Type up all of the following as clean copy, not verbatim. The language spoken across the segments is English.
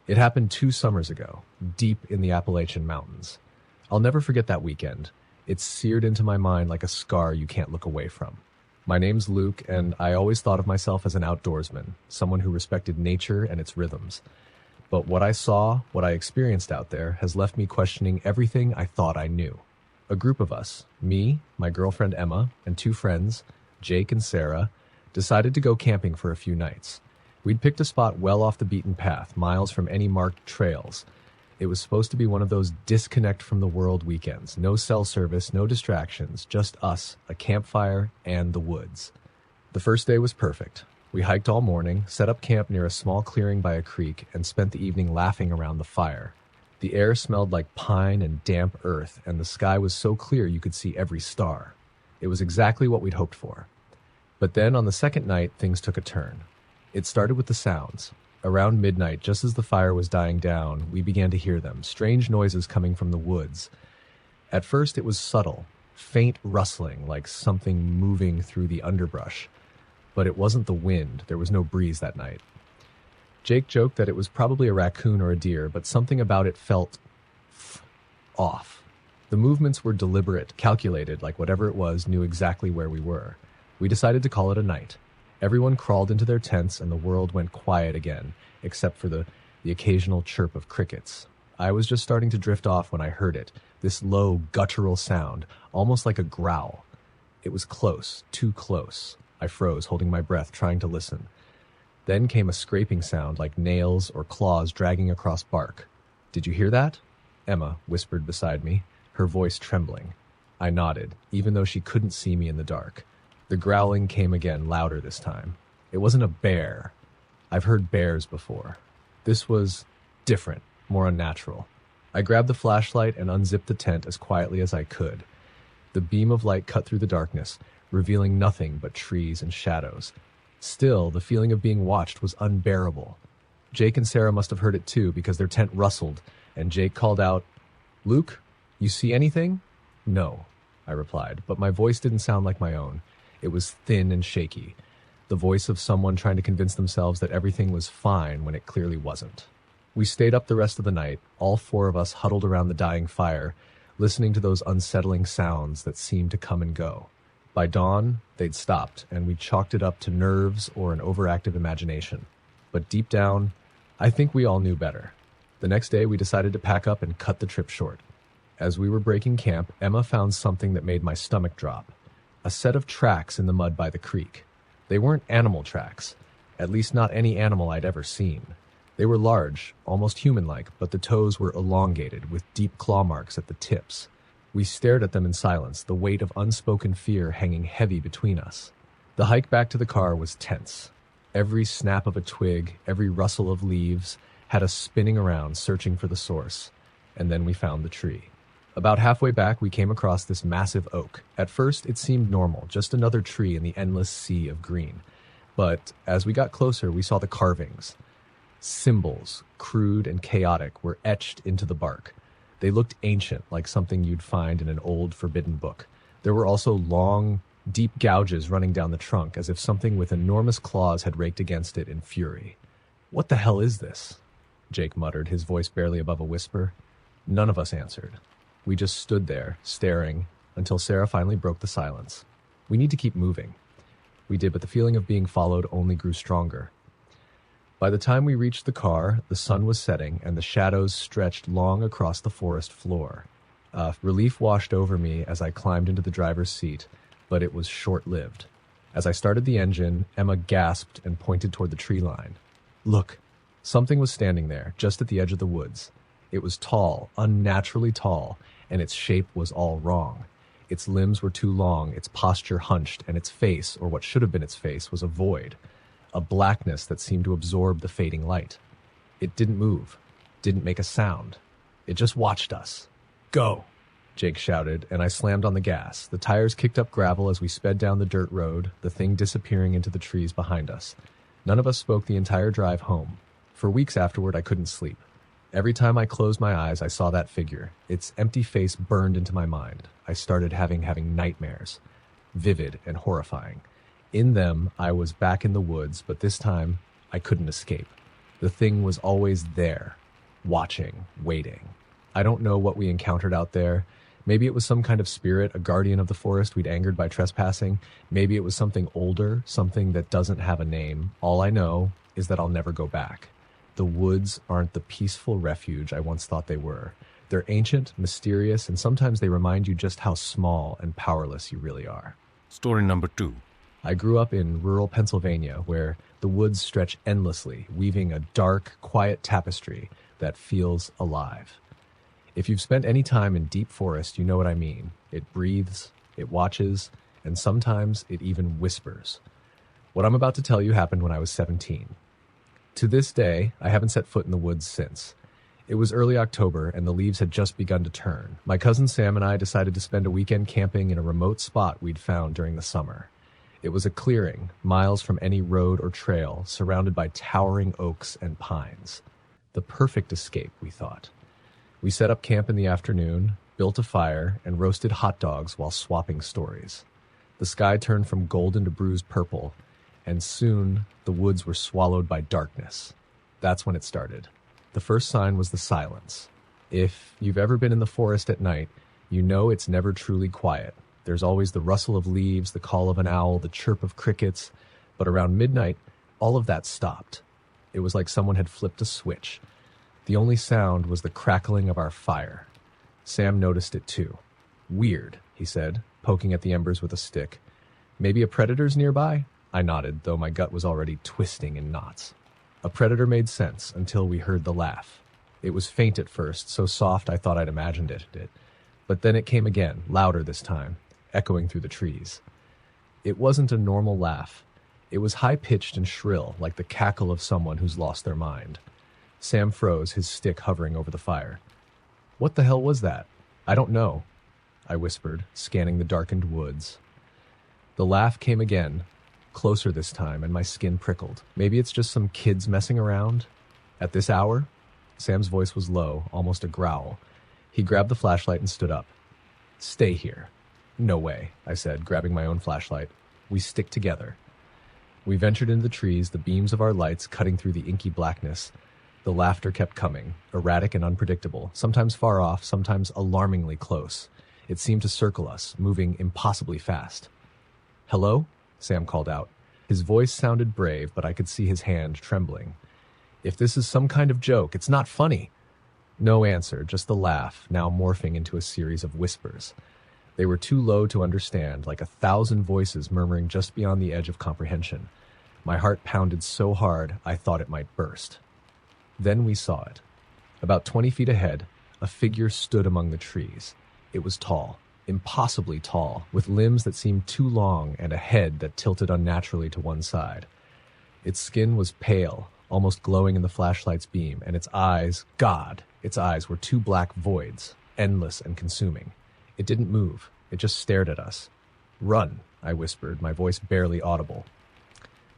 It happened 2 summers ago, deep in the Appalachian Mountains. I'll never forget that weekend. It's seared into my mind like a scar you can't look away from. My name's Luke, and I always thought of myself as an outdoorsman, someone who respected nature and its rhythms. But what I saw, what I experienced out there, has left me questioning everything I thought I knew. A group of us, me, my girlfriend Emma, and 2 friends, Jake and Sarah, decided to go camping for a few nights. We'd picked a spot well off the beaten path, miles from any marked trails. It was supposed to be one of those disconnect from the world weekends. No cell service, no distractions, just us, a campfire, and the woods. The first day was perfect. We hiked all morning, set up camp near a small clearing by a creek, and spent the evening laughing around the fire. The air smelled like pine and damp earth, and the sky was so clear you could see every star. It was exactly what we'd hoped for. But then on the second night, things took a turn. It started with the sounds. Around midnight, just as the fire was dying down, we began to hear them, strange noises coming from the woods. At first, it was subtle, faint rustling like something moving through the underbrush. But it wasn't the wind. There was no breeze that night. Jake joked that it was probably a raccoon or a deer, but something about it felt off. The movements were deliberate, calculated, like whatever it was knew exactly where we were. We decided to call it a night. Everyone crawled into their tents and the world went quiet again, except for the occasional chirp of crickets. I was just starting to drift off when I heard it, this low, guttural sound, almost like a growl. It was close, too close. I froze, holding my breath, trying to listen. Then came a scraping sound like nails or claws dragging across bark. "Did you hear that?" Emma whispered beside me, her voice trembling. I nodded, even though she couldn't see me in the dark. The growling came again, louder this time. It wasn't a bear. I've heard bears before. This was different, more unnatural. I grabbed the flashlight and unzipped the tent as quietly as I could. The beam of light cut through the darkness, revealing nothing but trees and shadows. Still, the feeling of being watched was unbearable. Jake and Sarah must have heard it too, because their tent rustled, and Jake called out, "Luke, you see anything?" "No," I replied, but my voice didn't sound like my own. It was thin and shaky, the voice of someone trying to convince themselves that everything was fine when it clearly wasn't. We stayed up the rest of the night, all 4 of us huddled around the dying fire, listening to those unsettling sounds that seemed to come and go. By dawn, they'd stopped, and we chalked it up to nerves or an overactive imagination. But deep down, I think we all knew better. The next day, we decided to pack up and cut the trip short. As we were breaking camp, Emma found something that made my stomach drop. A set of tracks in the mud by the creek. They weren't animal tracks, at least not any animal I'd ever seen. They were large, almost human-like, but the toes were elongated, with deep claw marks at the tips. We stared at them in silence, the weight of unspoken fear hanging heavy between us. The hike back to the car was tense. Every snap of a twig, every rustle of leaves, had us spinning around, searching for the source. And then we found the tree. About halfway back, we came across this massive oak. At first, it seemed normal, just another tree in the endless sea of green. But as we got closer, we saw the carvings. Symbols, crude and chaotic, were etched into the bark. They looked ancient, like something you'd find in an old, forbidden book. There were also long, deep gouges running down the trunk, as if something with enormous claws had raked against it in fury. "What the hell is this?" Jake muttered, his voice barely above a whisper. None of us answered. We just stood there, staring, until Sarah finally broke the silence. "We need to keep moving." We did, but the feeling of being followed only grew stronger. By the time we reached the car, the sun was setting, and the shadows stretched long across the forest floor. Relief washed over me as I climbed into the driver's seat, but it was short-lived. As I started the engine, Emma gasped and pointed toward the tree line. "Look!" Something was standing there, just at the edge of the woods. It was tall, unnaturally tall, and its shape was all wrong. Its limbs were too long, its posture hunched, and its face, or what should have been its face, was a void, a blackness that seemed to absorb the fading light. It didn't move, didn't make a sound. It just watched us. "Go!" Jake shouted, and I slammed on the gas. The tires kicked up gravel as we sped down the dirt road, the thing disappearing into the trees behind us. None of us spoke the entire drive home. For weeks afterward, I couldn't sleep. Every time I closed my eyes, I saw that figure. Its empty face burned into my mind. I started having nightmares, vivid and horrifying. In them, I was back in the woods, but this time, I couldn't escape. The thing was always there, watching, waiting. I don't know what we encountered out there. Maybe it was some kind of spirit, a guardian of the forest we'd angered by trespassing. Maybe it was something older, something that doesn't have a name. All I know is that I'll never go back. The woods aren't the peaceful refuge I once thought they were. They're ancient, mysterious, and sometimes they remind you just how small and powerless you really are. Story number 2. I grew up in rural Pennsylvania, where the woods stretch endlessly, weaving a dark, quiet tapestry that feels alive. If you've spent any time in deep forest, you know what I mean. It breathes, it watches, and sometimes it even whispers. What I'm about to tell you happened when I was 17. To this day, I haven't set foot in the woods since. It was early October, and the leaves had just begun to turn. My cousin Sam and I decided to spend a weekend camping in a remote spot we'd found during the summer. It was a clearing, miles from any road or trail, surrounded by towering oaks and pines. The perfect escape, we thought. We set up camp in the afternoon, built a fire, and roasted hot dogs while swapping stories. The sky turned from golden to bruised purple, and soon the woods were swallowed by darkness. That's when it started. The first sign was the silence. If you've ever been in the forest at night, you know it's never truly quiet. There's always the rustle of leaves, the call of an owl, the chirp of crickets. But around midnight, all of that stopped. It was like someone had flipped a switch. The only sound was the crackling of our fire. Sam noticed it too. "Weird," he said, poking at the embers with a stick. "Maybe a predator's nearby?" I nodded, though my gut was already twisting in knots. A predator made sense until we heard the laugh. It was faint at first, so soft I thought I'd imagined it. But then it came again, louder this time, echoing through the trees. It wasn't a normal laugh. It was high-pitched and shrill, like the cackle of someone who's lost their mind. Sam froze, his stick hovering over the fire. "What the hell was that?" "I don't know," I whispered, scanning the darkened woods. The laugh came again, closer this time, and my skin prickled. Maybe it's just some kids messing around? At this hour? Sam's voice was low, almost a growl. He grabbed the flashlight and stood up. "Stay here." "No way," I said, grabbing my own flashlight. "We stick together." We ventured into the trees, the beams of our lights cutting through the inky blackness. The laughter kept coming, erratic and unpredictable, sometimes far off, sometimes alarmingly close. It seemed to circle us, moving impossibly fast. "Hello?" Sam called out. His voice sounded brave, but I could see his hand trembling. "If this is some kind of joke, it's not funny." No answer, just the laugh, now morphing into a series of whispers. They were too low to understand, like 1,000 voices murmuring just beyond the edge of comprehension. My heart pounded so hard I thought it might burst. Then we saw it. About 20 feet ahead, a figure stood among the trees. It was tall, impossibly tall, with limbs that seemed too long and a head that tilted unnaturally to one side. Its skin was pale, almost glowing in the flashlight's beam, and its eyes, God, its eyes were two black voids, endless and consuming. It didn't move. It just stared at us. "Run," I whispered, my voice barely audible.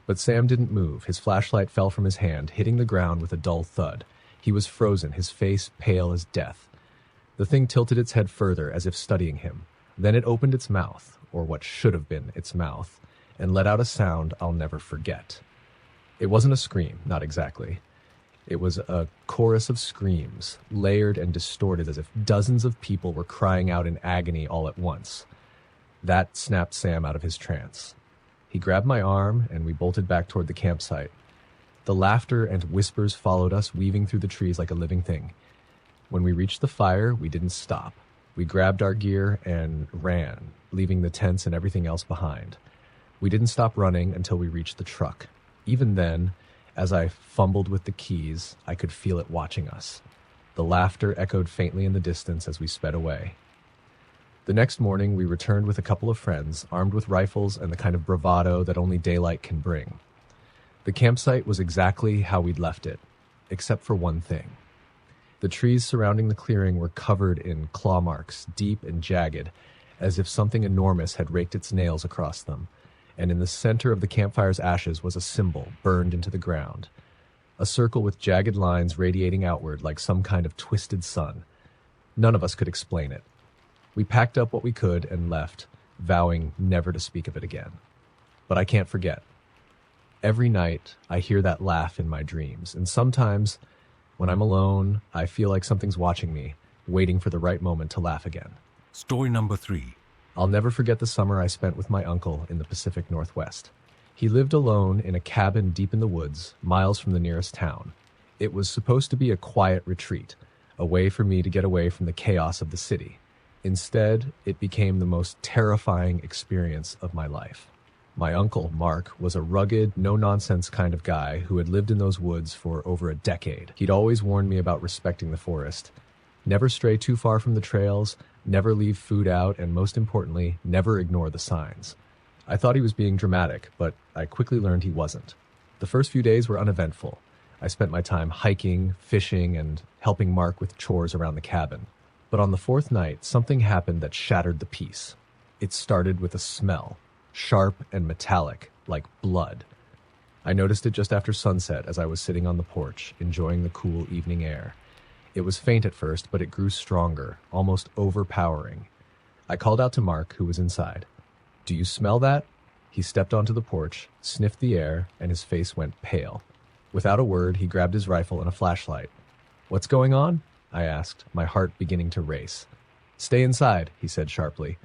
But Sam didn't move. His flashlight fell from his hand, hitting the ground with a dull thud. He was frozen, his face pale as death. The thing tilted its head further, as if studying him. Then it opened its mouth, or what should have been its mouth, and let out a sound I'll never forget. It wasn't a scream, not exactly. It was a chorus of screams, layered and distorted as if dozens of people were crying out in agony all at once. That snapped Sam out of his trance. He grabbed my arm, and we bolted back toward the campsite. The laughter and whispers followed us, weaving through the trees like a living thing. When we reached the fire, we didn't stop. We grabbed our gear and ran, leaving the tents and everything else behind. We didn't stop running until we reached the truck. Even then, as I fumbled with the keys, I could feel it watching us. The laughter echoed faintly in the distance as we sped away. The next morning, we returned with a couple of friends, armed with rifles and the kind of bravado that only daylight can bring. The campsite was exactly how we'd left it, except for one thing. The trees surrounding the clearing were covered in claw marks, deep and jagged, as if something enormous had raked its nails across them, and in the center of the campfire's ashes was a symbol burned into the ground, a circle with jagged lines radiating outward like some kind of twisted sun. None of us could explain it. We packed up what we could and left, vowing never to speak of it again. But I can't forget. Every night, I hear that laugh in my dreams, and sometimes, when I'm alone, I feel like something's watching me, waiting for the right moment to laugh again. Story number 3. I'll never forget the summer I spent with my uncle in the Pacific Northwest. He lived alone in a cabin deep in the woods, miles from the nearest town. It was supposed to be a quiet retreat, a way for me to get away from the chaos of the city. Instead, it became the most terrifying experience of my life. My uncle, Mark, was a rugged, no-nonsense kind of guy who had lived in those woods for over a decade. He'd always warned me about respecting the forest. Never stray too far from the trails, never leave food out, and most importantly, never ignore the signs. I thought he was being dramatic, but I quickly learned he wasn't. The first few days were uneventful. I spent my time hiking, fishing, and helping Mark with chores around the cabin. But on the fourth night, something happened that shattered the peace. It started with a smell, sharp and metallic, like blood. I noticed it just after sunset as I was sitting on the porch, enjoying the cool evening air. It was faint at first, but it grew stronger, almost overpowering. I called out to Mark, who was inside. "Do you smell that?" He stepped onto the porch, sniffed the air, and his face went pale. Without a word, he grabbed his rifle and a flashlight. "What's going on?" I asked, my heart beginning to race. "Stay inside," he said sharply.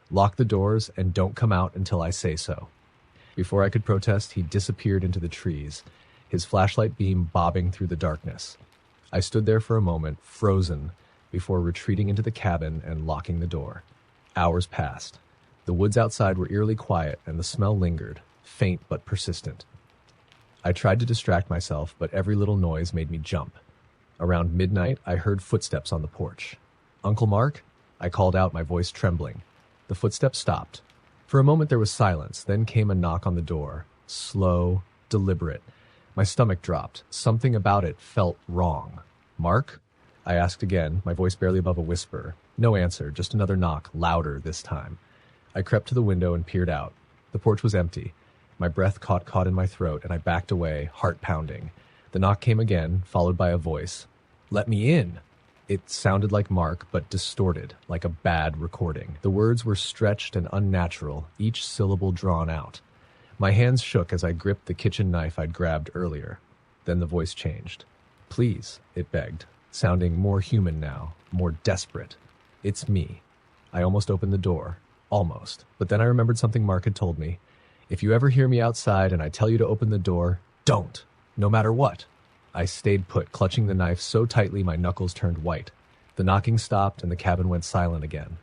"Lock the doors and don't come out until I say so." Before I could protest, he disappeared into the trees, his flashlight beam bobbing through the darkness. I stood there for a moment, frozen, before retreating into the cabin and locking the door. Hours passed. The woods outside were eerily quiet, and the smell lingered, faint but persistent. I tried to distract myself, but every little noise made me jump. Around midnight, I heard footsteps on the porch. "Uncle Mark?" I called out, my voice trembling. The footsteps stopped. For a moment there was silence, then came a knock on the door. Slow, deliberate. My stomach dropped. Something about it felt wrong. "Mark?" I asked again, my voice barely above a whisper. No answer, just another knock, louder this time. I crept to the window and peered out. The porch was empty. My breath caught in my throat, and I backed away, heart pounding. The knock came again, followed by a voice. "Let me in!" It sounded like Mark, but distorted, like a bad recording. The words were stretched and unnatural, each syllable drawn out. My hands shook as I gripped the kitchen knife I'd grabbed earlier. Then the voice changed. "Please," it begged, sounding more human now, more desperate. "It's me." I almost opened the door. Almost. But then I remembered something Mark had told me. "If you ever hear me outside and I tell you to open the door, don't, no matter what." I stayed put, clutching the knife so tightly my knuckles turned white. The knocking stopped and the cabin went silent again.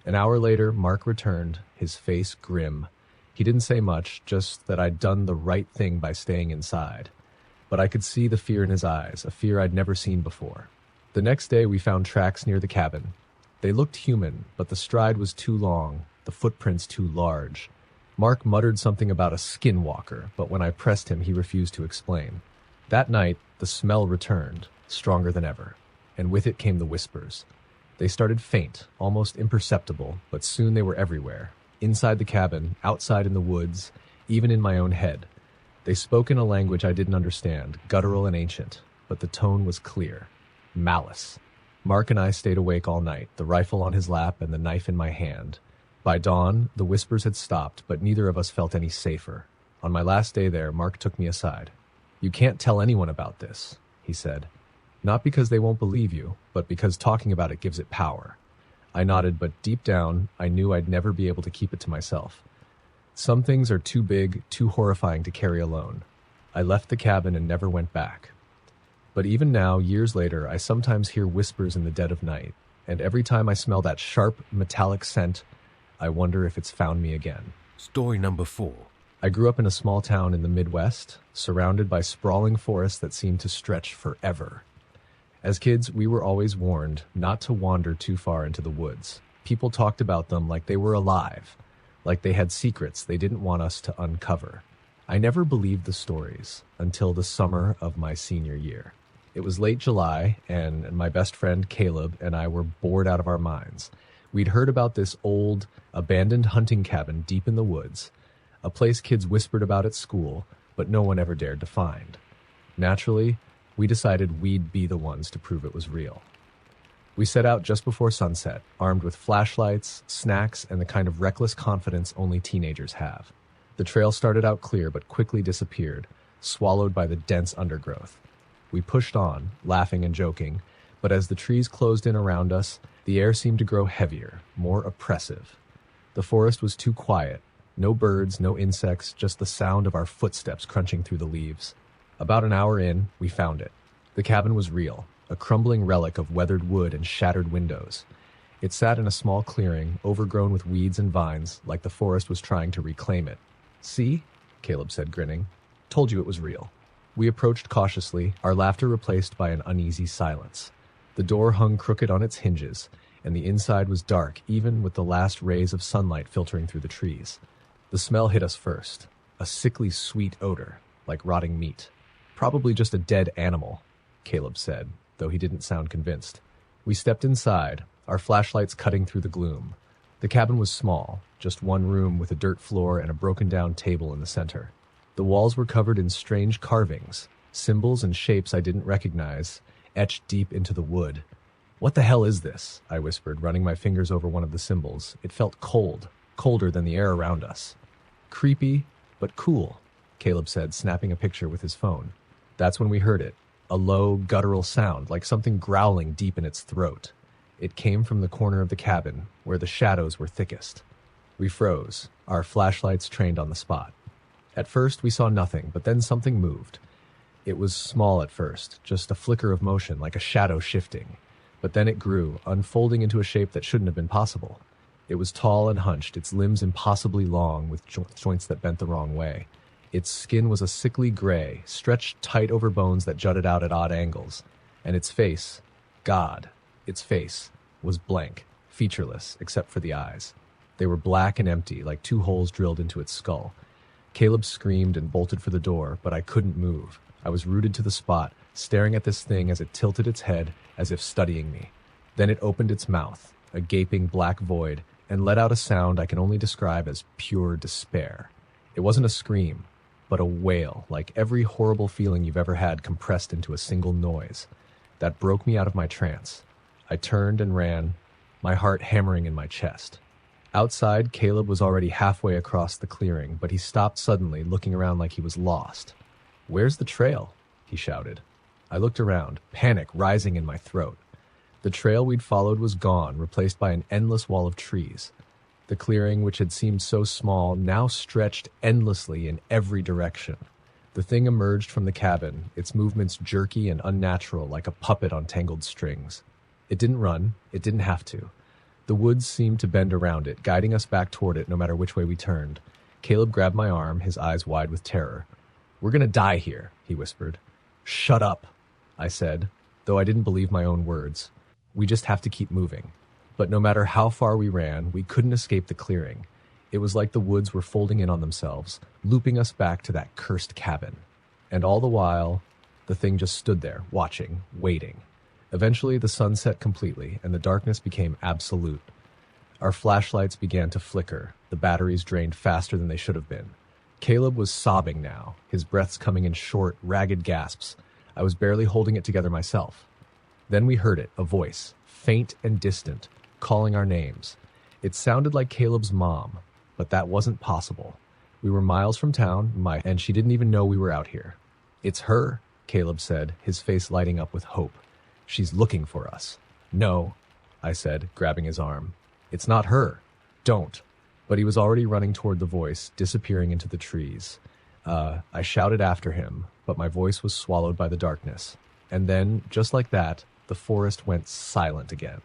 An hour later, Mark returned, his face grim. He didn't say much, just that I'd done the right thing by staying inside. But I could see the fear in his eyes, a fear I'd never seen before. The next day, we found tracks near the cabin. They looked human, but the stride was too long, the footprints too large. Mark muttered something about a skinwalker, but when I pressed him, he refused to explain. That night, the smell returned, stronger than ever, and with it came the whispers. They started faint, almost imperceptible, but soon they were everywhere. Inside the cabin, outside in the woods, even in my own head. They spoke in a language I didn't understand, guttural and ancient, but the tone was clear. Malice. Mark and I stayed awake all night, the rifle on his lap and the knife in my hand. By dawn, the whispers had stopped, but neither of us felt any safer. On my last day there, Mark took me aside. "You can't tell anyone about this," he said. "Not because they won't believe you, but because talking about it gives it power." I nodded, but deep down, I knew I'd never be able to keep it to myself. Some things are too big, too horrifying to carry alone. I left the cabin and never went back. But even now, years later, I sometimes hear whispers in the dead of night, and every time I smell that sharp, metallic scent, I wonder if it's found me again. Story number 4. I grew up in a small town in the Midwest, surrounded by sprawling forests that seemed to stretch forever. As kids, we were always warned not to wander too far into the woods. People talked about them like they were alive, like they had secrets they didn't want us to uncover. I never believed the stories until the summer of my senior year. It was late July, and my best friend Caleb and I were bored out of our minds. We'd heard about this old, abandoned hunting cabin deep in the woods, a place kids whispered about at school, but no one ever dared to find. Naturally, we decided we'd be the ones to prove it was real. We set out just before sunset, armed with flashlights, snacks, and the kind of reckless confidence only teenagers have. The trail started out clear but quickly disappeared, swallowed by the dense undergrowth. We pushed on, laughing and joking, but as the trees closed in around us, the air seemed to grow heavier, more oppressive. The forest was too quiet. No birds, no insects, just the sound of our footsteps crunching through the leaves. About an hour in, we found it. The cabin was real, a crumbling relic of weathered wood and shattered windows. It sat in a small clearing, overgrown with weeds and vines, like the forest was trying to reclaim it. "See?" Caleb said, grinning. "Told you it was real." We approached cautiously, our laughter replaced by an uneasy silence. The door hung crooked on its hinges, and the inside was dark, even with the last rays of sunlight filtering through the trees. The smell hit us first, a sickly sweet odor, like rotting meat. "Probably just a dead animal," Caleb said, though he didn't sound convinced. We stepped inside, our flashlights cutting through the gloom. The cabin was small, just one room with a dirt floor and a broken-down table in the center. The walls were covered in strange carvings, symbols and shapes I didn't recognize, etched deep into the wood. "What the hell is this?" I whispered, running my fingers over one of the symbols. It felt cold, colder than the air around us. "Creepy, but cool," Caleb said, snapping a picture with his phone. That's when we heard it, a low, guttural sound, like something growling deep in its throat. It came from the corner of the cabin, where the shadows were thickest. We froze, our flashlights trained on the spot. At first, we saw nothing, but then something moved. It was small at first, just a flicker of motion, like a shadow shifting. But then it grew, unfolding into a shape that shouldn't have been possible. It was tall and hunched, its limbs impossibly long, with joints that bent the wrong way. Its skin was a sickly gray, stretched tight over bones that jutted out at odd angles. And its face, God, its face, was blank, featureless, except for the eyes. They were black and empty, like two holes drilled into its skull. Caleb screamed and bolted for the door, but I couldn't move. I was rooted to the spot, staring at this thing as it tilted its head, as if studying me. Then it opened its mouth, a gaping black void, and let out a sound I can only describe as pure despair. It wasn't a scream, but a wail, like every horrible feeling you've ever had compressed into a single noise. That broke me out of my trance. I turned and ran, my heart hammering in my chest. Outside, Caleb was already halfway across the clearing, but he stopped suddenly, looking around like he was lost. "Where's the trail?" he shouted. I looked around, panic rising in my throat. The trail we'd followed was gone, replaced by an endless wall of trees. The clearing, which had seemed so small, now stretched endlessly in every direction. The thing emerged from the cabin, its movements jerky and unnatural, like a puppet on tangled strings. It didn't run, it didn't have to. The woods seemed to bend around it, guiding us back toward it no matter which way we turned. Caleb grabbed my arm, his eyes wide with terror. "We're gonna die here," he whispered. "Shut up," I said, though I didn't believe my own words. "We just have to keep moving." But no matter how far we ran, we couldn't escape the clearing. It was like the woods were folding in on themselves, looping us back to that cursed cabin. And all the while, the thing just stood there, watching, waiting. Eventually, the sun set completely, and the darkness became absolute. Our flashlights began to flicker, the batteries drained faster than they should have been. Caleb was sobbing now, his breaths coming in short, ragged gasps. I was barely holding it together myself. Then we heard it, a voice, faint and distant, calling our names. It sounded like Caleb's mom, but that wasn't possible. We were miles from town, and she didn't even know we were out here. "It's her," Caleb said, his face lighting up with hope. "She's looking for us." "No," I said, grabbing his arm. "It's not her. Don't." But he was already running toward the voice, disappearing into the trees. I shouted after him, but my voice was swallowed by the darkness. And then, just like that, the forest went silent again.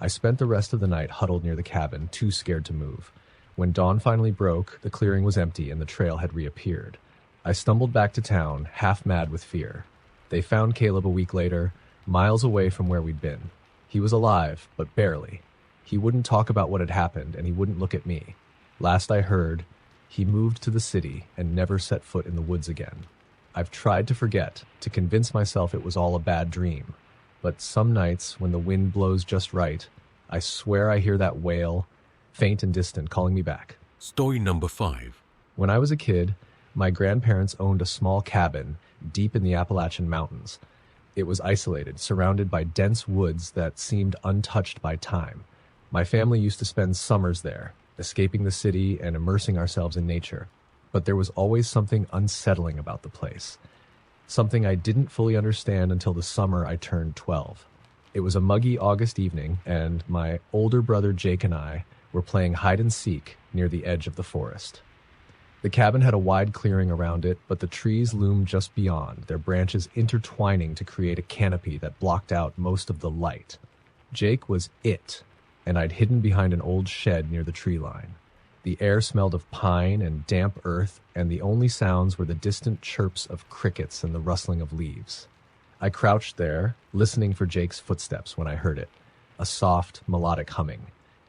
I spent the rest of the night huddled near the cabin, too scared to move. When dawn finally broke, the clearing was empty and the trail had reappeared. I stumbled back to town, half mad with fear. They found Caleb a week later, miles away from where we'd been. He was alive, but barely. He wouldn't talk about what had happened, and he wouldn't look at me. Last I heard, he moved to the city and never set foot in the woods again. I've tried to forget, to convince myself it was all a bad dream. But some nights, when the wind blows just right, I swear I hear that wail, faint and distant, calling me back. Story number 5. When I was a kid, my grandparents owned a small cabin deep in the Appalachian Mountains. It was isolated, surrounded by dense woods that seemed untouched by time. My family used to spend summers there, escaping the city and immersing ourselves in nature. but there was always something unsettling about the place. Something I didn't fully understand until the summer I turned 12. It was a muggy August evening, and my older brother Jake and I were playing hide and seek near the edge of the forest. The cabin had a wide clearing around it, but the trees loomed just beyond, their branches intertwining to create a canopy that blocked out most of the light. Jake was it, and I'd hidden behind an old shed near the tree line. The air smelled of pine and damp earth, and the only sounds were the distant chirps of crickets and the rustling of leaves. I crouched there, listening for Jake's footsteps when I heard it, a soft, melodic humming.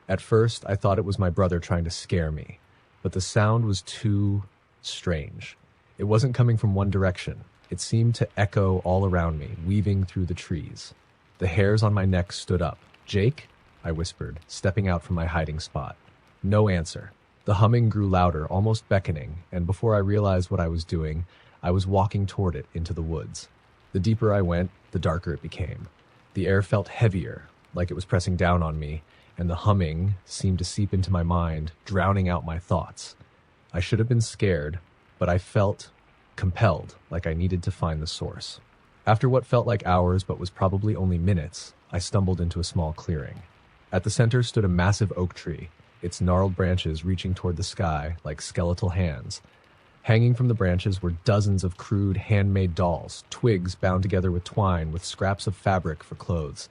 At first, I thought it was my brother trying to scare me, but the sound was too strange. It wasn't coming from one direction. It seemed to echo all around me, weaving through the trees. The hairs on my neck stood up. "Jake?" I whispered, stepping out from my hiding spot. No answer. The humming grew louder, almost beckoning, and before I realized what I was doing, I was walking toward it into the woods. The deeper I went, the darker it became. The air felt heavier, like it was pressing down on me, and the humming seemed to seep into my mind, drowning out my thoughts. I should have been scared, but I felt compelled, like I needed to find the source. After what felt like hours but was probably only minutes, I stumbled into a small clearing. At the center stood a massive oak tree, its gnarled branches reaching toward the sky like skeletal hands. Hanging from the branches were dozens of crude, handmade dolls, twigs bound together with twine with scraps of fabric for clothes.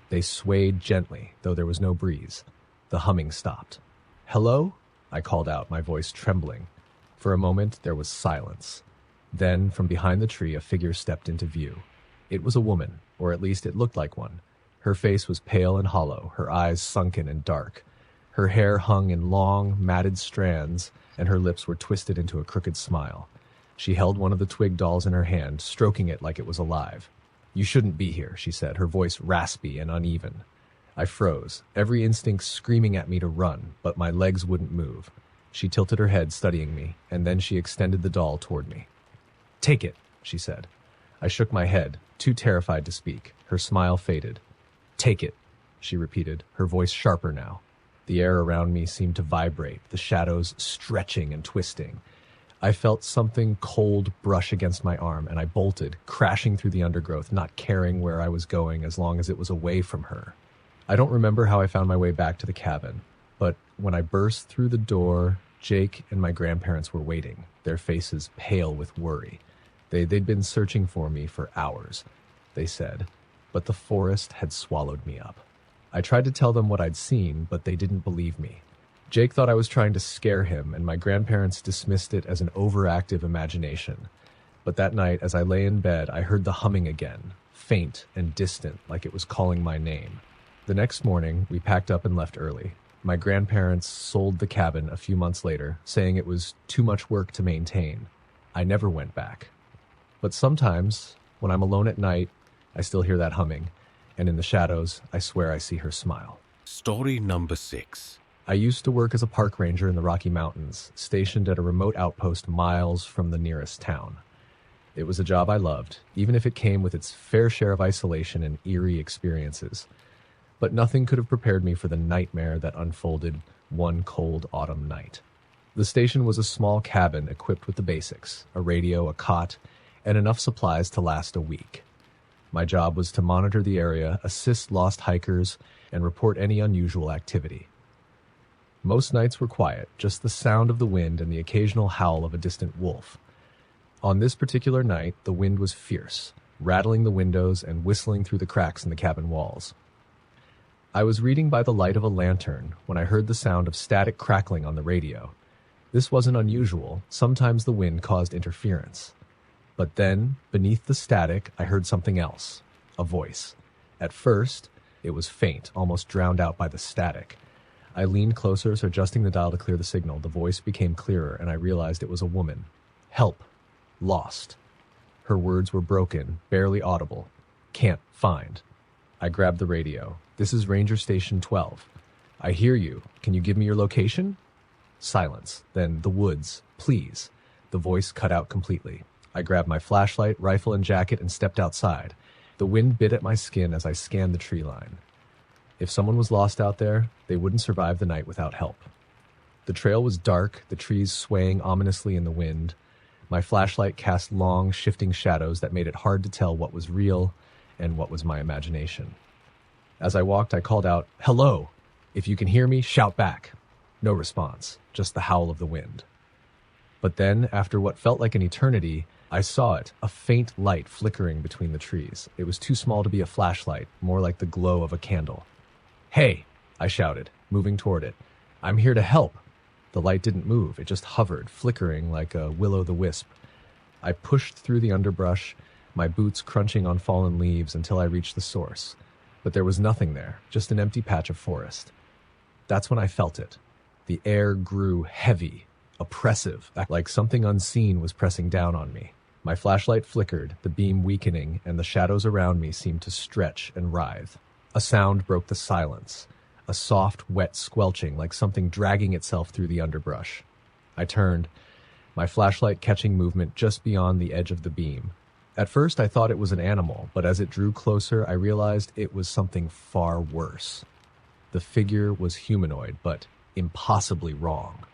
They swayed gently, though there was no breeze. The humming stopped. "Hello?" I called out, my voice trembling. For a moment, there was silence. Then, from behind the tree, a figure stepped into view. It was a woman, or at least it looked like one. Her face was pale and hollow, her eyes sunken and dark. Her hair hung in long, matted strands, and her lips were twisted into a crooked smile. She held one of the twig dolls in her hand, stroking it like it was alive. "You shouldn't be here," she said, her voice raspy and uneven. I froze, every instinct screaming at me to run, but my legs wouldn't move. She tilted her head, studying me, and then she extended the doll toward me. "Take it," she said. I shook my head, too terrified to speak. Her smile faded. "Take it," she repeated, her voice sharper now. The air around me seemed to vibrate, the shadows stretching and twisting. I felt something cold brush against my arm, and I bolted, crashing through the undergrowth, not caring where I was going as long as it was away from her. I don't remember how I found my way back to the cabin, but when I burst through the door, Jake and my grandparents were waiting, their faces pale with worry. They'd been searching for me for hours, they said, but the forest had swallowed me up. I tried to tell them what I'd seen, but they didn't believe me. Jake thought I was trying to scare him, and my grandparents dismissed it as an overactive imagination. But that night, as I lay in bed, I heard the humming again, faint and distant, like it was calling my name. The next morning, we packed up and left early. My grandparents sold the cabin a few months later, saying it was too much work to maintain. I never went back. But sometimes, when I'm alone at night, I still hear that humming, and in the shadows, I swear I see her smile. Story number 6. I used to work as a park ranger in the Rocky Mountains, stationed at a remote outpost miles from the nearest town. It was a job I loved, even if it came with its fair share of isolation and eerie experiences. But nothing could have prepared me for the nightmare that unfolded one cold autumn night. The station was a small cabin equipped with the basics, a radio, a cot, and enough supplies to last a week. My job was to monitor the area, assist lost hikers, and report any unusual activity. Most nights were quiet, just the sound of the wind and the occasional howl of a distant wolf. On this particular night, the wind was fierce, rattling the windows and whistling through the cracks in the cabin walls. I was reading by the light of a lantern when I heard the sound of static crackling on the radio. This wasn't unusual. Sometimes the wind caused interference. But then, beneath the static, I heard something else, a voice. At first, it was faint, almost drowned out by the static. I leaned closer, so adjusting the dial to clear the signal. The voice became clearer, and I realized it was a woman. "Help. Lost." Her words were broken, barely audible. "Can't find." I grabbed the radio. "This is Ranger Station 12. I hear you. Can you give me your location?" Silence. Then, "The woods. Please." The voice cut out completely. I grabbed my flashlight, rifle, and jacket and stepped outside. The wind bit at my skin as I scanned the tree line. If someone was lost out there, they wouldn't survive the night without help. The trail was dark, the trees swaying ominously in the wind. My flashlight cast long, shifting shadows that made it hard to tell what was real and what was my imagination. As I walked, I called out, "Hello! If you can hear me, shout back." No response, just the howl of the wind. But then, after what felt like an eternity, I saw it, a faint light flickering between the trees. It was too small to be a flashlight, more like the glow of a candle. "Hey!" I shouted, moving toward it. "I'm here to help." The light didn't move, it just hovered, flickering like a will-o'-the-wisp. I pushed through the underbrush, my boots crunching on fallen leaves until I reached the source. But there was nothing there, just an empty patch of forest. That's when I felt it. The air grew heavy, oppressive, like something unseen was pressing down on me. My flashlight flickered, the beam weakening, and the shadows around me seemed to stretch and writhe. A sound broke the silence, a soft, wet squelching like something dragging itself through the underbrush. I turned, my flashlight catching movement just beyond the edge of the beam. At first I thought it was an animal, but as it drew closer I realized it was something far worse. The figure was humanoid, but impossibly wrong.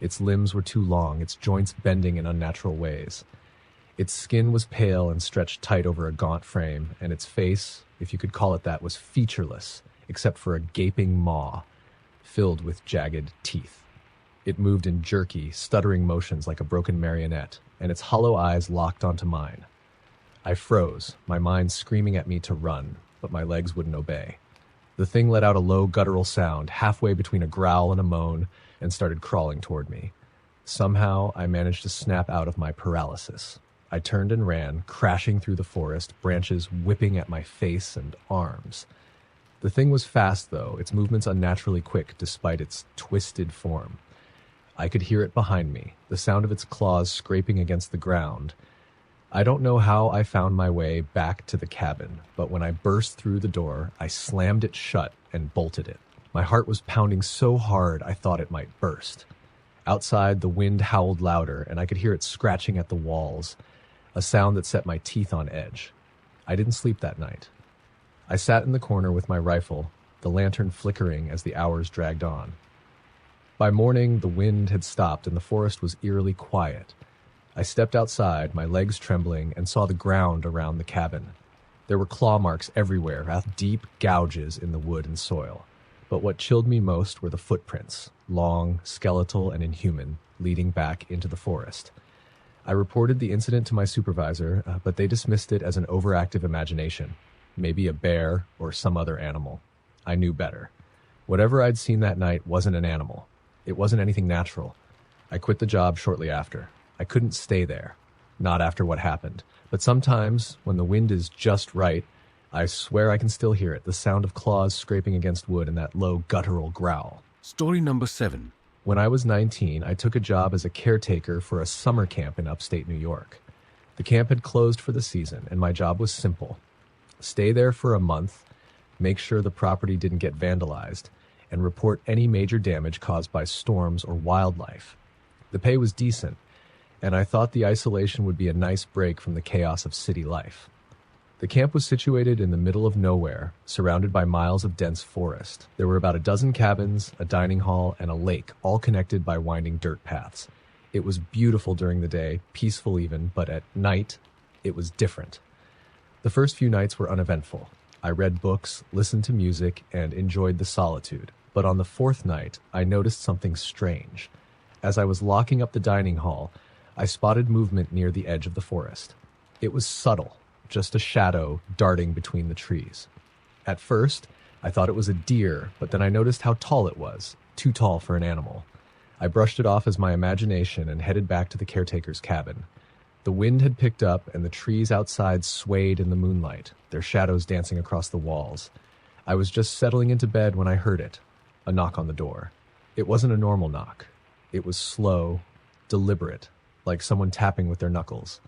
Its limbs were too long, its joints bending in unnatural ways. Its skin was pale and stretched tight over a gaunt frame, and its face, if you could call it that, was featureless, except for a gaping maw filled with jagged teeth. It moved in jerky, stuttering motions like a broken marionette, and its hollow eyes locked onto mine. I froze, my mind screaming at me to run, but my legs wouldn't obey. The thing let out a low guttural sound, halfway between a growl and a moan, and started crawling toward me. Somehow, I managed to snap out of my paralysis. I turned and ran, crashing through the forest, branches whipping at my face and arms. The thing was fast, though, its movements unnaturally quick despite its twisted form. I could hear it behind me, the sound of its claws scraping against the ground. I don't know how I found my way back to the cabin, but when I burst through the door, I slammed it shut and bolted it. My heart was pounding so hard I thought it might burst. Outside, the wind howled louder, and I could hear it scratching at the walls, a sound that set my teeth on edge. I didn't sleep that night. I sat in the corner with my rifle, the lantern flickering as the hours dragged on. By morning, the wind had stopped and the forest was eerily quiet. I stepped outside, my legs trembling, and saw the ground around the cabin. There were claw marks everywhere, deep gouges in the wood and soil. But what chilled me most were the footprints, long, skeletal, and inhuman, leading back into the forest. I reported the incident to my supervisor, but they dismissed it as an overactive imagination. Maybe a bear or some other animal. I knew better. Whatever I'd seen that night wasn't an animal. It wasn't anything natural. I quit the job shortly after. I couldn't stay there. Not after what happened. But sometimes, when the wind is just right, I swear I can still hear it, the sound of claws scraping against wood and that low guttural growl. Story number 7. When I was 19, I took a job as a caretaker for a summer camp in upstate New York. The camp had closed for the season, and my job was simple. Stay there for a month, make sure the property didn't get vandalized, and report any major damage caused by storms or wildlife. The pay was decent, and I thought the isolation would be a nice break from the chaos of city life. The camp was situated in the middle of nowhere, surrounded by miles of dense forest. There were about a dozen cabins, a dining hall, and a lake, all connected by winding dirt paths. It was beautiful during the day, peaceful even, but at night, it was different. The first few nights were uneventful. I read books, listened to music, and enjoyed the solitude. But on the fourth night, I noticed something strange. As I was locking up the dining hall, I spotted movement near the edge of the forest. It was subtle, just a shadow darting between the trees. At first, I thought it was a deer, but then I noticed how tall it was, too tall for an animal. I brushed it off as my imagination and headed back to the caretaker's cabin. The wind had picked up and the trees outside swayed in the moonlight, their shadows dancing across the walls. I was just settling into bed when I heard it, a knock on the door. It wasn't a normal knock. It was slow, deliberate, like someone tapping with their knuckles.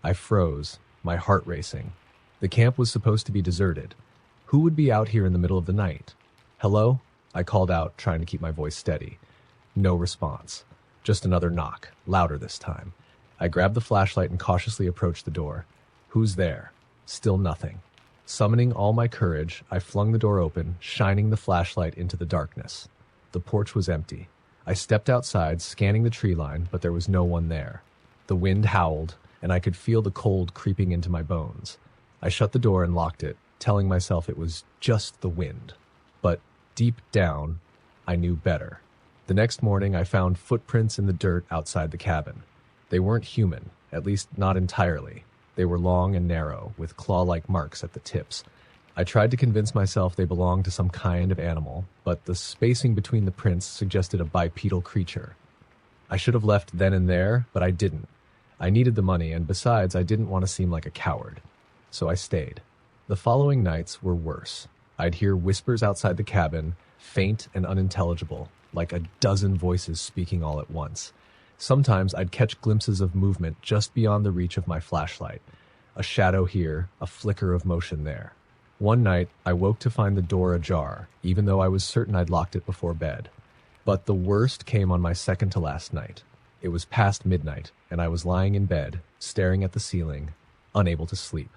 I froze, my heart racing. The camp was supposed to be deserted. Who would be out here in the middle of the night? "Hello?" I called out, trying to keep my voice steady. No response. Just another knock, louder this time. I grabbed the flashlight and cautiously approached the door. Who's there? Still nothing. Summoning all my courage, I flung the door open, shining the flashlight into the darkness. The porch was empty. I stepped outside, scanning the tree line, but there was no one there. The wind howled, and I could feel the cold creeping into my bones. I shut the door and locked it, telling myself it was just the wind. But deep down, I knew better. The next morning, I found footprints in the dirt outside the cabin. They weren't human, at least not entirely. They were long and narrow, with claw-like marks at the tips. I tried to convince myself they belonged to some kind of animal, but the spacing between the prints suggested a bipedal creature. I should have left then and there, but I didn't. I needed the money, and besides, I didn't want to seem like a coward. So I stayed. The following nights were worse. I'd hear whispers outside the cabin, faint and unintelligible, like a dozen voices speaking all at once. Sometimes I'd catch glimpses of movement just beyond the reach of my flashlight. A shadow here, a flicker of motion there. One night, I woke to find the door ajar, even though I was certain I'd locked it before bed. But the worst came on my second to last night. It was past midnight, and I was lying in bed, staring at the ceiling, unable to sleep.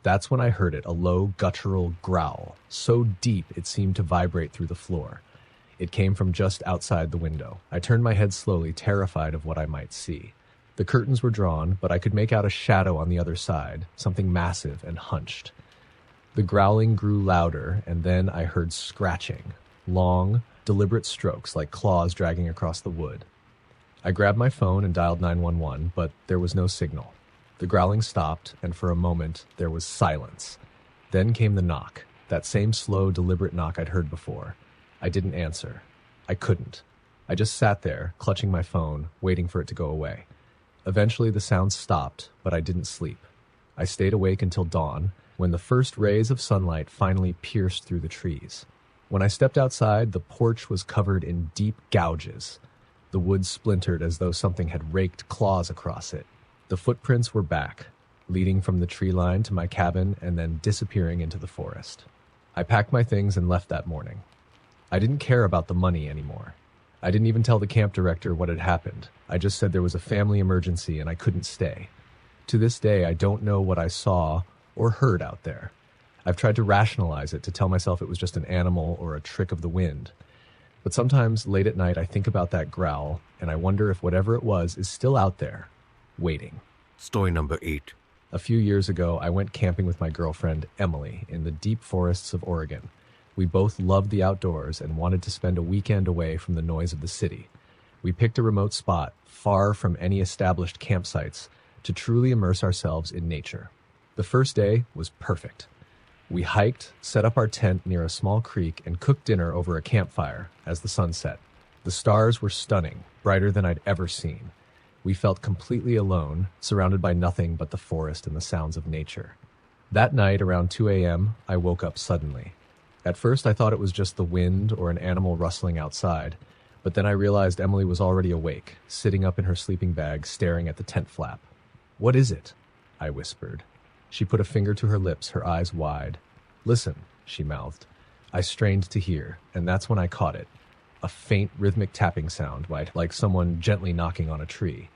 That's when I heard it, a low, guttural growl, so deep it seemed to vibrate through the floor. It came from just outside the window. I turned my head slowly, terrified of what I might see. The curtains were drawn, but I could make out a shadow on the other side, something massive and hunched. The growling grew louder, and then I heard scratching, long, deliberate strokes like claws dragging across the wood. I grabbed my phone and dialed 911, but there was no signal. The growling stopped, and for a moment, there was silence. Then came the knock, that same slow, deliberate knock I'd heard before. I didn't answer. I couldn't. I just sat there, clutching my phone, waiting for it to go away. Eventually, the sound stopped, but I didn't sleep. I stayed awake until dawn, when the first rays of sunlight finally pierced through the trees. When I stepped outside, the porch was covered in deep gouges. The wood splintered as though something had raked claws across it. The footprints were back, leading from the tree line to my cabin and then disappearing into the forest. I packed my things and left that morning. I didn't care about the money anymore. I didn't even tell the camp director what had happened. I just said there was a family emergency and I couldn't stay. To this day, I don't know what I saw or heard out there. I've tried to rationalize it, to tell myself it was just an animal or a trick of the wind. But sometimes late at night I think about that growl, and I wonder if whatever it was is still out there, waiting. Story number 8. A few years ago, I went camping with my girlfriend, Emily, in the deep forests of Oregon. We both loved the outdoors and wanted to spend a weekend away from the noise of the city. We picked a remote spot, far from any established campsites, to truly immerse ourselves in nature. The first day was perfect. We hiked, set up our tent near a small creek, and cooked dinner over a campfire as the sun set. The stars were stunning, brighter than I'd ever seen. We felt completely alone, surrounded by nothing but the forest and the sounds of nature. That night, around 2 a.m., I woke up suddenly. At first, I thought it was just the wind or an animal rustling outside, but then I realized Emily was already awake, sitting up in her sleeping bag, staring at the tent flap. "What is it?" I whispered. She put a finger to her lips, her eyes wide. "Listen," she mouthed. I strained to hear, and that's when I caught it. A faint, rhythmic tapping sound, like someone gently knocking on a tree.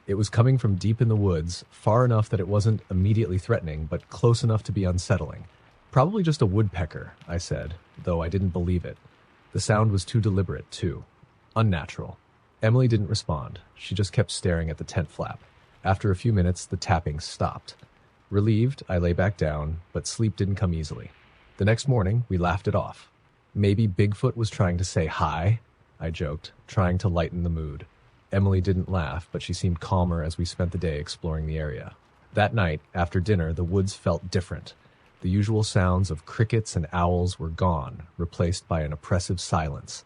It was coming from deep in the woods, far enough that it wasn't immediately threatening, but close enough to be unsettling. "Probably just a woodpecker," I said, though I didn't believe it. The sound was too deliberate, too. Unnatural. Emily didn't respond. She just kept staring at the tent flap. After a few minutes, the tapping stopped. Relieved, I lay back down, but sleep didn't come easily. The next morning, we laughed it off. "Maybe Bigfoot was trying to say hi," I joked, trying to lighten the mood. Emily didn't laugh, but she seemed calmer as we spent the day exploring the area. That night, after dinner, the woods felt different. The usual sounds of crickets and owls were gone, replaced by an oppressive silence.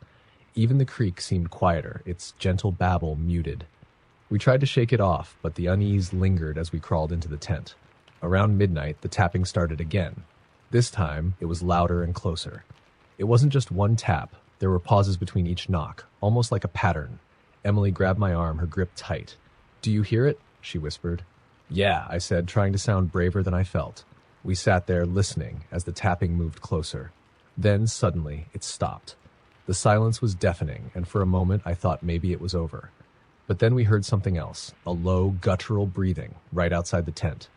Even the creek seemed quieter, its gentle babble muted. We tried to shake it off, but the unease lingered as we crawled into the tent. Around midnight, the tapping started again. This time, it was louder and closer. It wasn't just one tap. There were pauses between each knock, almost like a pattern. Emily grabbed my arm, her grip tight. "Do you hear it?" she whispered. "Yeah," I said, trying to sound braver than I felt. We sat there listening as the tapping moved closer. Then, suddenly, it stopped. The silence was deafening, and for a moment I thought maybe it was over. But then we heard something else, a low, guttural breathing, right outside the tent.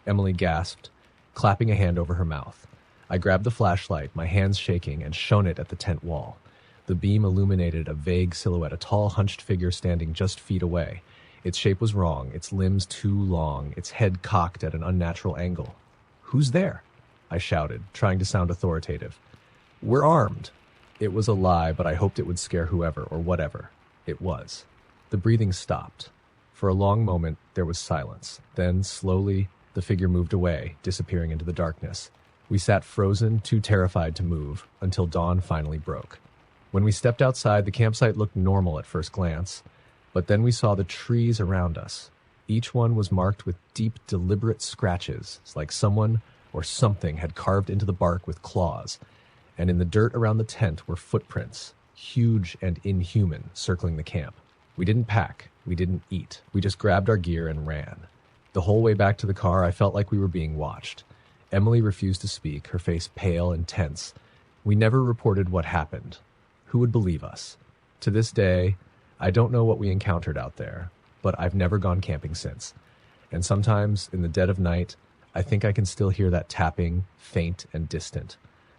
Emily gasped, clapping a hand over her mouth. I grabbed the flashlight, my hands shaking, and shone it at the tent wall. The beam illuminated a vague silhouette, a tall, hunched figure standing just feet away. Its shape was wrong, its limbs too long, its head cocked at an unnatural angle. "Who's there?" I shouted, trying to sound authoritative. "We're armed." It was a lie, but I hoped it would scare whoever or whatever. It was. The breathing stopped. For a long moment, there was silence. Then, slowly, the figure moved away, disappearing into the darkness. We sat frozen, too terrified to move, until dawn finally broke. When we stepped outside, the campsite looked normal at first glance, but then we saw the trees around us. Each one was marked with deep, deliberate scratches, like someone or something had carved into the bark with claws. And in the dirt around the tent were footprints, huge and inhuman, circling the camp. We didn't pack. We didn't eat. We just grabbed our gear and ran. The whole way back to the car, I felt like we were being watched. Emily refused to speak, her face pale and tense. We never reported what happened. Who would believe us? To this day, I don't know what we encountered out there, but I've never gone camping since. And sometimes, in the dead of night, I think I can still hear that tapping, faint and distant,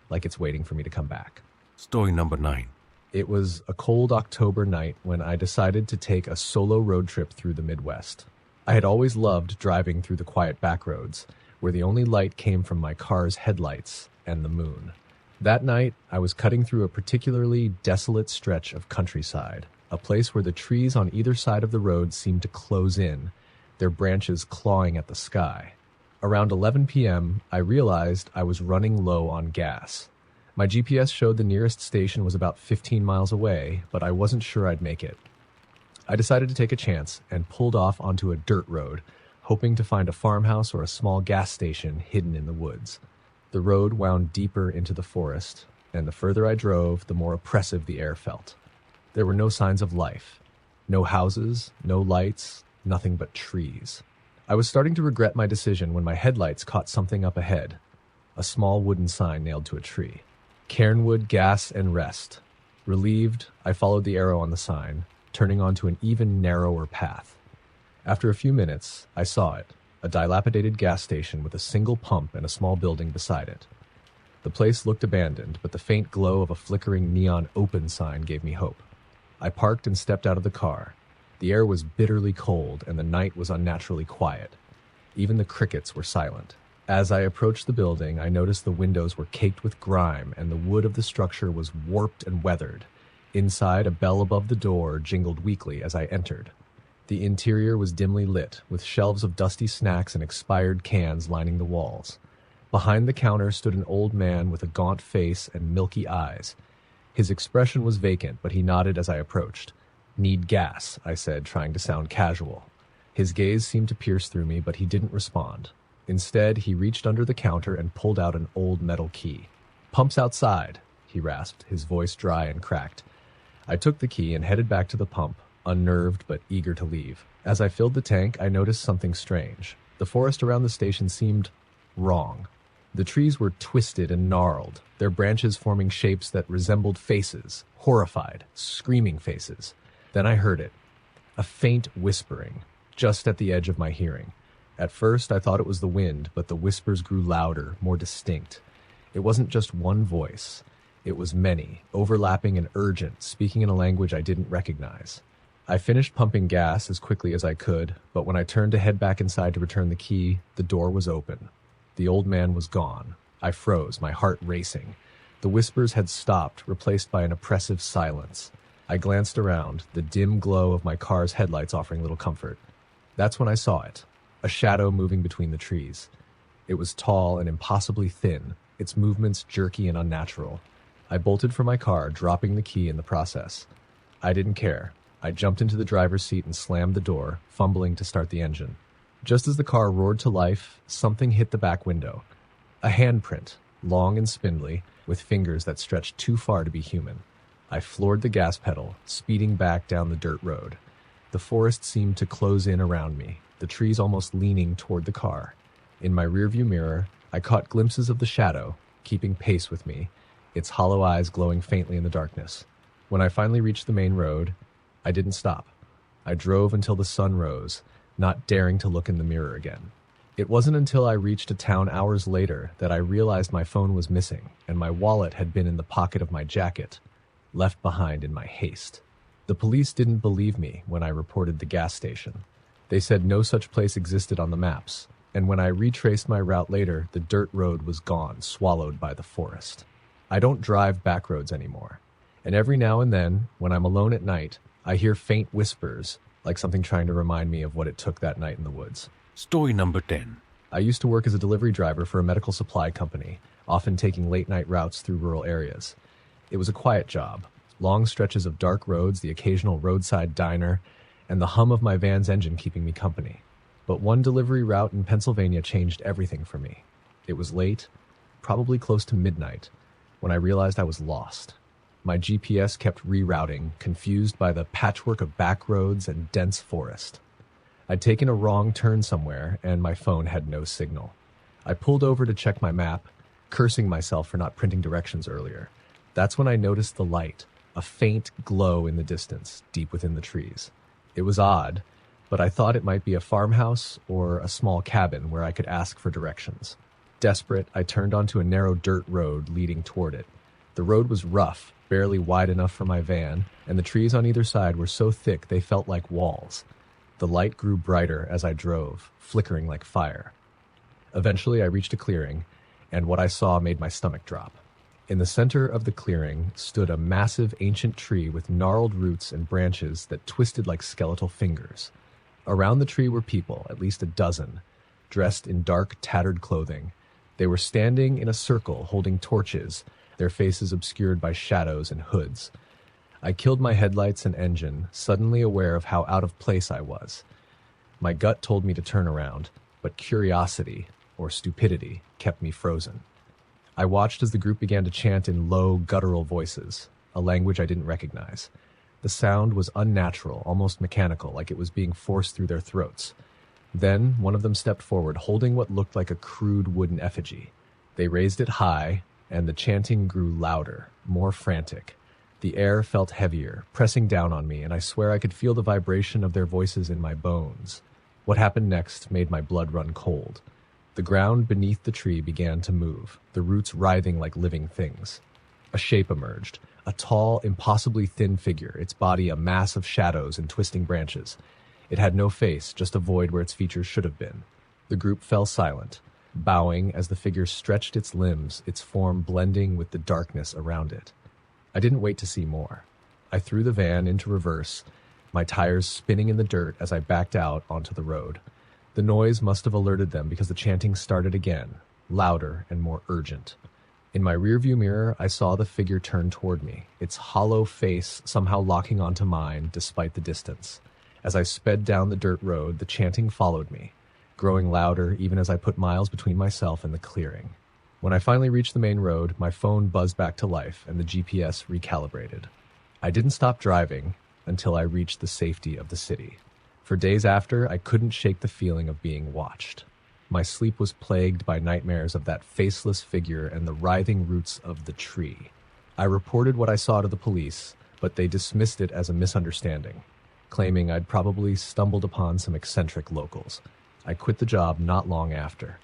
like it's waiting for me to come back. Story number 9. It was a cold October night when I decided to take a solo road trip through the Midwest. I had always loved driving through the quiet back roads, where the only light came from my car's headlights and the moon. That night, I was cutting through a particularly desolate stretch of countryside, a place where the trees on either side of the road seemed to close in, their branches clawing at the sky. Around 11 p.m., I realized I was running low on gas. My GPS showed the nearest station was about 15 miles away, but I wasn't sure I'd make it. I decided to take a chance and pulled off onto a dirt road, hoping to find a farmhouse or a small gas station hidden in the woods. The road wound deeper into the forest, and the further I drove, the more oppressive the air felt. There were no signs of life. No houses, no lights, nothing but trees. I was starting to regret my decision when my headlights caught something up ahead, a small wooden sign nailed to a tree. Cairnwood Gas and Rest. Relieved, I followed the arrow on the sign, turning onto an even narrower path. After a few minutes, I saw it, a dilapidated gas station with a single pump and a small building beside it. The place looked abandoned, but the faint glow of a flickering neon open sign gave me hope. I parked and stepped out of the car. The air was bitterly cold, and the night was unnaturally quiet. Even the crickets were silent. As I approached the building, I noticed the windows were caked with grime, and the wood of the structure was warped and weathered. Inside, a bell above the door jingled weakly as I entered. The interior was dimly lit, with shelves of dusty snacks and expired cans lining the walls. Behind the counter stood an old man with a gaunt face and milky eyes. His expression was vacant, but he nodded as I approached. "Need gas," I said, trying to sound casual. His gaze seemed to pierce through me, but he didn't respond. Instead, he reached under the counter and pulled out an old metal key. "Pump's outside," he rasped, his voice dry and cracked. I took the key and headed back to the pump, unnerved but eager to leave. As I filled the tank, I noticed something strange. The forest around the station seemed wrong. The trees were twisted and gnarled, their branches forming shapes that resembled faces, horrified, screaming faces. Then I heard it, a faint whispering, just at the edge of my hearing. At first, I thought it was the wind, but the whispers grew louder, more distinct. It wasn't just one voice. It was many, overlapping and urgent, speaking in a language I didn't recognize. I finished pumping gas as quickly as I could, but when I turned to head back inside to return the key, the door was open. The old man was gone. I froze, my heart racing. The whispers had stopped, replaced by an oppressive silence. I glanced around, the dim glow of my car's headlights offering little comfort. That's when I saw it, a shadow moving between the trees. It was tall and impossibly thin, its movements jerky and unnatural. I bolted for my car, dropping the key in the process. I didn't care. I jumped into the driver's seat and slammed the door, fumbling to start the engine. Just as the car roared to life, something hit the back window. A handprint, long and spindly, with fingers that stretched too far to be human. I floored the gas pedal, speeding back down the dirt road. The forest seemed to close in around me, the trees almost leaning toward the car. In my rearview mirror, I caught glimpses of the shadow, keeping pace with me, its hollow eyes glowing faintly in the darkness. When I finally reached the main road, I didn't stop. I drove until the sun rose, not daring to look in the mirror again. It wasn't until I reached a town hours later that I realized my phone was missing and my wallet had been in the pocket of my jacket. left behind in my haste. The police didn't believe me when I reported the gas station. They said no such place existed on the maps, and when I retraced my route later, the dirt road was gone, swallowed by the forest. I don't drive back roads anymore, and every now and then, when I'm alone at night, I hear faint whispers, like something trying to remind me of what it took that night in the woods. Story number 10. I used to work as a delivery driver for a medical supply company, often taking late-night routes through rural areas. It was a quiet job, long stretches of dark roads, the occasional roadside diner, and the hum of my van's engine keeping me company. But one delivery route in Pennsylvania changed everything for me. It was late, probably close to midnight, when I realized I was lost. My GPS kept rerouting, confused by the patchwork of back roads and dense forest. I'd taken a wrong turn somewhere, and my phone had no signal. I pulled over to check my map, cursing myself for not printing directions earlier. That's when I noticed the light, a faint glow in the distance, deep within the trees. It was odd, but I thought it might be a farmhouse or a small cabin where I could ask for directions. Desperate, I turned onto a narrow dirt road leading toward it. The road was rough, barely wide enough for my van, and the trees on either side were so thick they felt like walls. The light grew brighter as I drove, flickering like fire. Eventually, I reached a clearing, and what I saw made my stomach drop. In the center of the clearing stood a massive ancient tree with gnarled roots and branches that twisted like skeletal fingers. Around the tree were people, at least a dozen, dressed in dark, tattered clothing. They were standing in a circle, holding torches, their faces obscured by shadows and hoods. I killed my headlights and engine, suddenly aware of how out of place I was. My gut told me to turn around, but curiosity, or stupidity, kept me frozen. I watched as the group began to chant in low, guttural voices, a language I didn't recognize. The sound was unnatural, almost mechanical, like it was being forced through their throats. Then one of them stepped forward, holding what looked like a crude wooden effigy. They raised it high, and the chanting grew louder, more frantic. The air felt heavier, pressing down on me, and I swear I could feel the vibration of their voices in my bones. What happened next made my blood run cold. The ground beneath the tree began to move, the roots writhing like living things. A shape emerged, a tall, impossibly thin figure, its body a mass of shadows and twisting branches. It had no face, just a void where its features should have been. The group fell silent, bowing as the figure stretched its limbs, its form blending with the darkness around it. I didn't wait to see more. I threw the van into reverse, my tires spinning in the dirt as I backed out onto the road. The noise must have alerted them because the chanting started again, louder and more urgent. In my rearview mirror, I saw the figure turn toward me, its hollow face somehow locking onto mine despite the distance. As I sped down the dirt road, the chanting followed me, growing louder even as I put miles between myself and the clearing. When I finally reached the main road, my phone buzzed back to life and the GPS recalibrated. I didn't stop driving until I reached the safety of the city. For days after, I couldn't shake the feeling of being watched. My sleep was plagued by nightmares of that faceless figure and the writhing roots of the tree. I reported what I saw to the police, but they dismissed it as a misunderstanding, claiming I'd probably stumbled upon some eccentric locals. I quit the job not long after.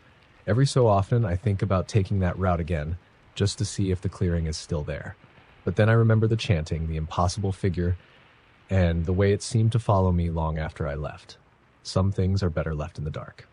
Every so often, I think about taking that route again, just to see if the clearing is still there. But then I remember the chanting, the impossible figure, and the way it seemed to follow me long after I left. Some things are better left in the dark.